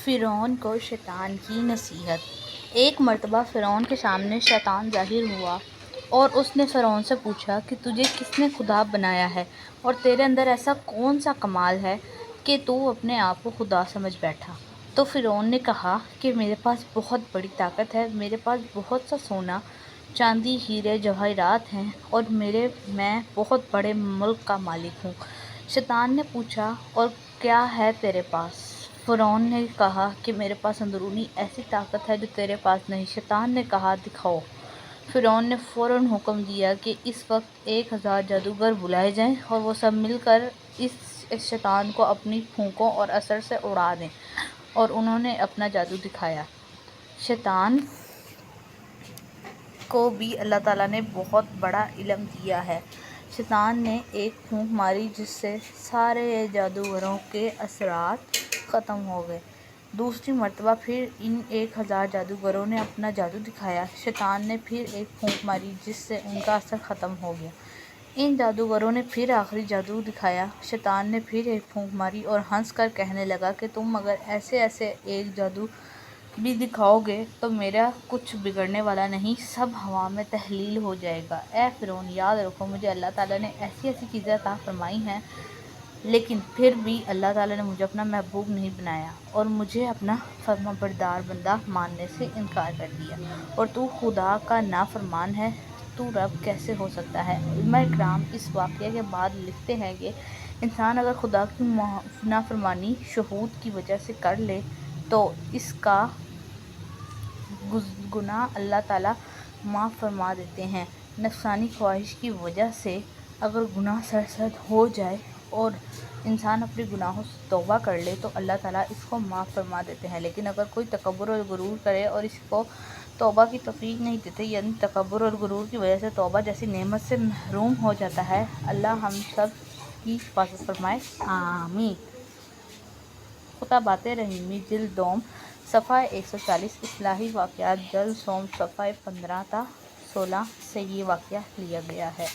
فرعون کو شیطان کی نصیحت۔ ایک مرتبہ فرعون کے سامنے شیطان ظاہر ہوا اور اس نے فرعون سے پوچھا کہ تجھے کس نے خدا بنایا ہے اور تیرے اندر ایسا کون سا کمال ہے کہ تو اپنے آپ کو خدا سمجھ بیٹھا۔ تو فرعون نے کہا کہ میرے پاس بہت بڑی طاقت ہے، میرے پاس بہت سا سونا چاندی ہیرے جواہرات ہیں اور میں بہت بڑے ملک کا مالک ہوں۔ شیطان نے پوچھا اور کیا ہے تیرے پاس؟ فرعون نے کہا کہ میرے پاس اندرونی ایسی طاقت ہے جو تیرے پاس نہیں۔ شیطان نے کہا دکھاؤ۔ فرعون نے فوراً حکم دیا کہ اس وقت 1000 جادوگر بلائے جائیں اور وہ سب مل کر اس شیطان کو اپنی پھونکوں اور اثر سے اڑا دیں، اور انہوں نے اپنا جادو دکھایا۔ شیطان کو بھی اللہ تعالیٰ نے بہت بڑا علم دیا ہے۔ شیطان نے ایک پھونک ماری جس سے سارے جادوگروں کے اثرات ختم ہو گئے۔ دوسری مرتبہ پھر ان 1000 جادوگروں نے اپنا جادو دکھایا۔ شیطان نے پھر ایک پھونک ماری جس سے ان کا اثر ختم ہو گیا۔ ان جادوگروں نے پھر آخری جادو دکھایا۔ شیطان نے پھر ایک پھونک ماری اور ہنس کر کہنے لگا کہ تم اگر ایسے ایک جادو بھی دکھاؤ گے تو میرا کچھ بگڑنے والا نہیں، سب ہوا میں تحلیل ہو جائے گا۔ اے فرعون، یاد رکھو مجھے اللہ تعالیٰ نے ایسی چیزیں عطا فرمائی ہیں، لیکن پھر بھی اللہ تعالیٰ نے مجھے اپنا محبوب نہیں بنایا اور مجھے اپنا فرمانبردار بندہ ماننے سے انکار کر دیا، اور تو خدا کا نافرمان ہے، تو رب کیسے ہو سکتا ہے؟ علماء کرام اس واقعے کے بعد لکھتے ہیں کہ انسان اگر خدا کی نافرمانی شہوت کی وجہ سے کر لے تو اس کا گناہ اللہ تعالیٰ معاف فرما دیتے ہیں۔ نفسانی خواہش کی وجہ سے اگر گناہ سرزد ہو جائے اور انسان اپنے گناہوں سے توبہ کر لے تو اللہ تعالیٰ اس کو معاف فرما دیتے ہیں، لیکن اگر کوئی تکبر اور غرور کرے اور اس کو توبہ کی توفیق نہیں دیتے، یعنی تکبر اور غرور کی وجہ سے توبہ جیسی نعمت سے محروم ہو جاتا ہے، اللہ ہم سب کی حفاظت فرمائے، آمین۔ خطابات رحیمی جلد دوم صفحہ 140 اصلاحی واقعات جلد سوم صفحہ 15 تا 16 سے یہ واقعہ لیا گیا ہے۔